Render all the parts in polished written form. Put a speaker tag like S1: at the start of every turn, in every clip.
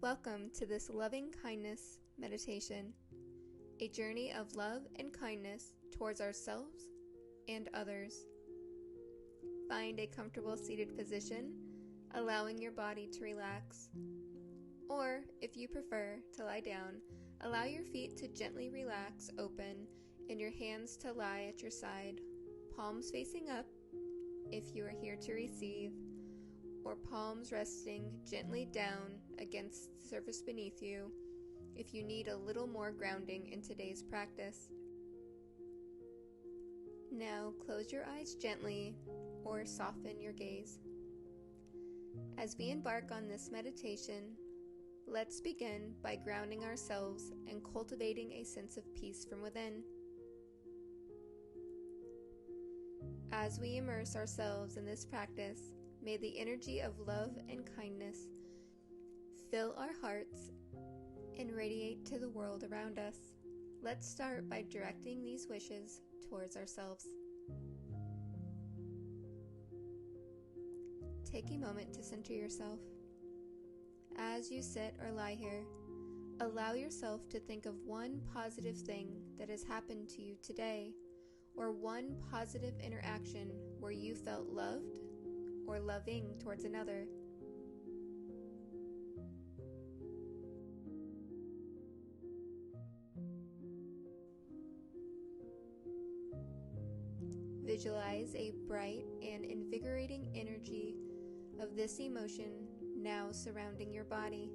S1: Welcome to this loving kindness meditation, a journey of love and kindness towards ourselves and others. Find a comfortable seated position, allowing your body to relax. Or, if you prefer to lie down, allow your feet to gently relax open and your hands to lie at your side, palms facing up if you are here to receive, or palms resting gently down against the surface beneath you if you need a little more grounding in today's practice. Now close your eyes gently or soften your gaze. As we embark on this meditation, let's begin by grounding ourselves and cultivating a sense of peace from within. As we immerse ourselves in this practice, may the energy of love and kindness fill our hearts and radiate to the world around us. Let's start by directing these wishes towards ourselves. Take a moment to center yourself. As you sit or lie here, allow yourself to think of one positive thing that has happened to you today, or one positive interaction where you felt loved or loving towards another. Visualize a bright and invigorating energy of this emotion now surrounding your body.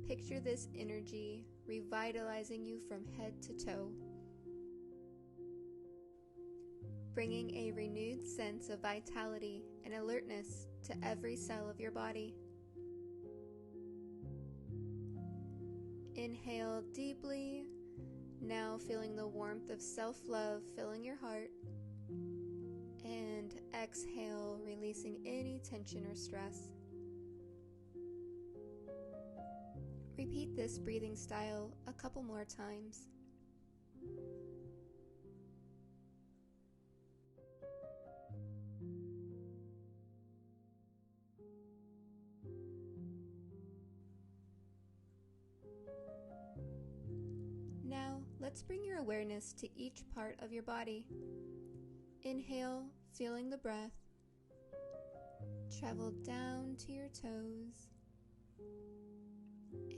S1: Picture this energy revitalizing you from head to toe, bringing a renewed sense of vitality and alertness to every cell of your body. Inhale deeply, now feeling the warmth of self-love filling your heart, and exhale, releasing any tension or stress. Repeat this breathing style a couple more times. Now, let's bring your awareness to each part of your body. Inhale, feeling the breath. Travel down to your toes.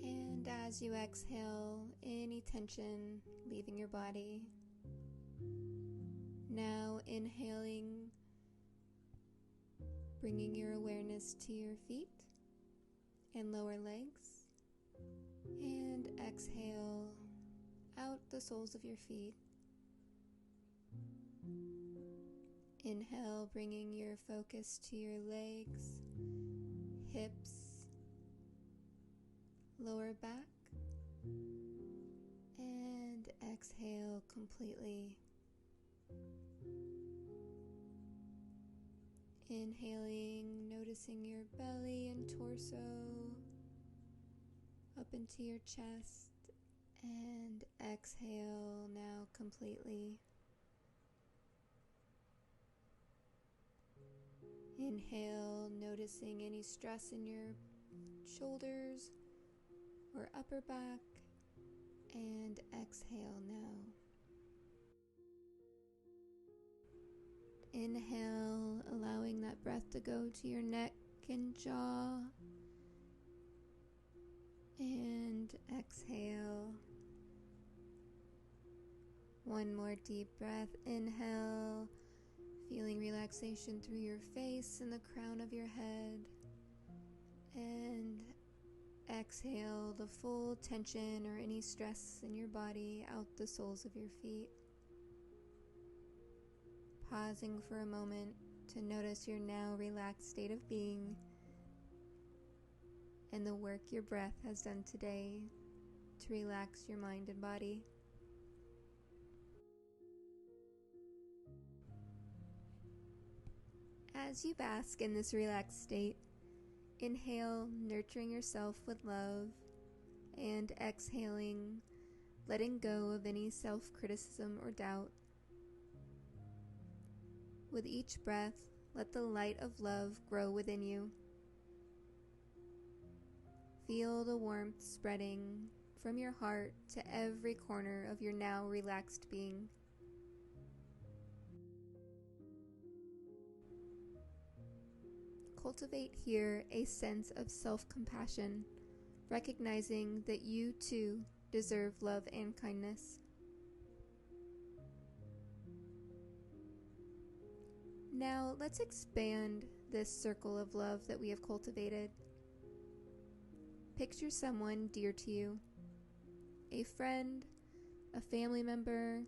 S1: And as you exhale, any tension leaving your body. Now inhaling, bringing your awareness to your feet and lower legs. And exhale, out the soles of your feet. Inhale, bringing your focus to your legs, hips, lower back, and exhale completely. Inhaling, noticing your belly and torso up into your chest, and exhale now completely. Inhale, noticing any stress in your shoulders or upper back, and exhale now. Inhale, allowing that breath to go to your neck and jaw, and exhale. One more deep breath. Inhale, feeling relaxation through your face and the crown of your head, and exhale the full tension or any stress in your body out the soles of your feet. Pausing for a moment to notice your now relaxed state of being and the work your breath has done today to relax your mind and body. As you bask in this relaxed state, inhale, nurturing yourself with love, and exhaling, letting go of any self-criticism or doubt. With each breath, let the light of love grow within you. Feel the warmth spreading from your heart to every corner of your now relaxed being. Cultivate here a sense of self-compassion, recognizing that you too deserve love and kindness. Now let's expand this circle of love that we have cultivated. Picture someone dear to you, a friend, a family member,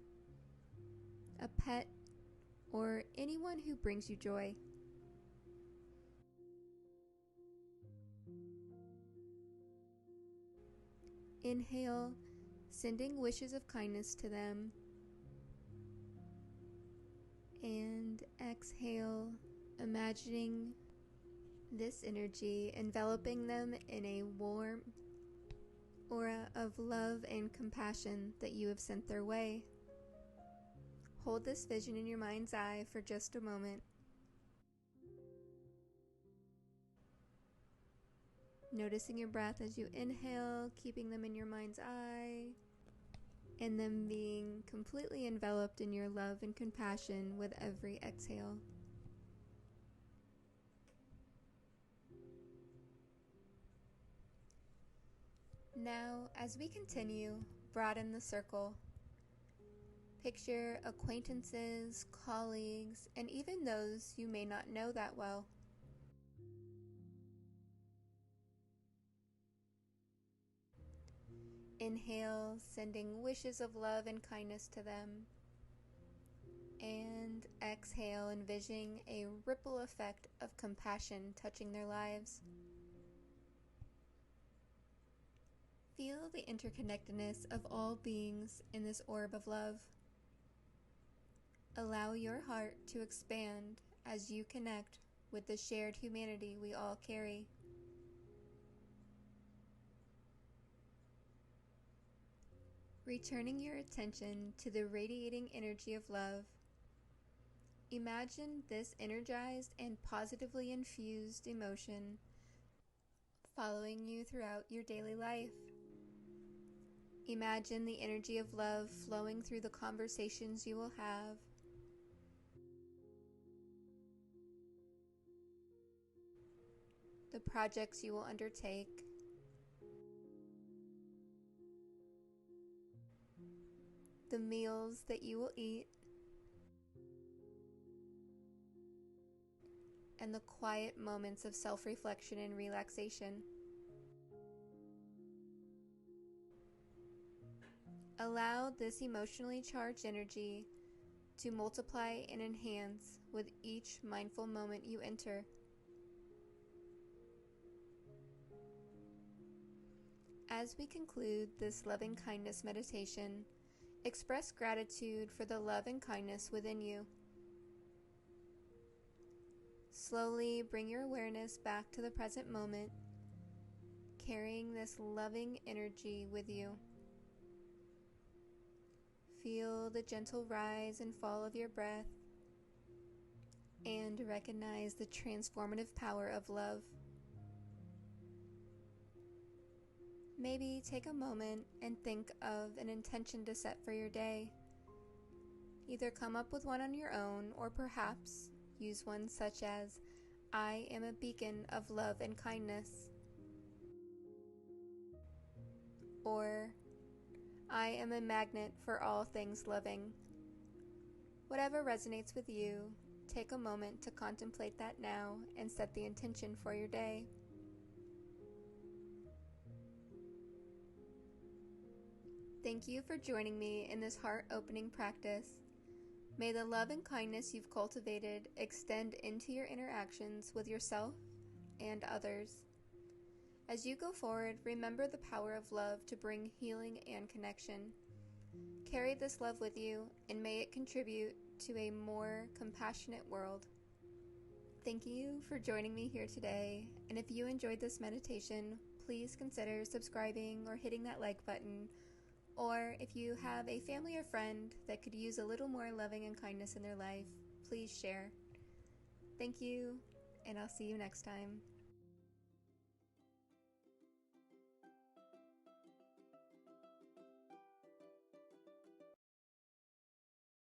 S1: a pet, or anyone who brings you joy. Inhale, sending wishes of kindness to them. And exhale, imagining this energy enveloping them in a warm aura of love and compassion that you have sent their way. Hold this vision in your mind's eye for just a moment. Noticing your breath as you inhale, keeping them in your mind's eye, and them being completely enveloped in your love and compassion with every exhale. Now, as we continue, broaden the circle. Picture acquaintances, colleagues, and even those you may not know that well. Inhale, sending wishes of love and kindness to them. And exhale, envisioning a ripple effect of compassion touching their lives. Feel the interconnectedness of all beings in this orb of love. Allow your heart to expand as you connect with the shared humanity we all carry. Returning your attention to the radiating energy of love, imagine this energized and positively infused emotion following you throughout your daily life. Imagine the energy of love flowing through the conversations you will have, the projects you will undertake, the meals that you will eat, and the quiet moments of self-reflection and relaxation. Allow this emotionally charged energy to multiply and enhance with each mindful moment you enter. As we conclude this loving kindness meditation, express gratitude for the love and kindness within you. Slowly bring your awareness back to the present moment, carrying this loving energy with you. Feel the gentle rise and fall of your breath, and recognize the transformative power of love. Maybe take a moment and think of an intention to set for your day. Either come up with one on your own, or perhaps use one such as, I am a beacon of love and kindness, or I am a magnet for all things loving. Whatever resonates with you, take a moment to contemplate that now and set the intention for your day. Thank you for joining me in this heart-opening practice. May the love and kindness you've cultivated extend into your interactions with yourself and others. As you go forward, remember the power of love to bring healing and connection. Carry this love with you, and may it contribute to a more compassionate world. Thank you for joining me here today, and if you enjoyed this meditation, please consider subscribing or hitting that like button. Or if you have a family or friend that could use a little more loving and kindness in their life, please share. Thank you, and I'll see you next time.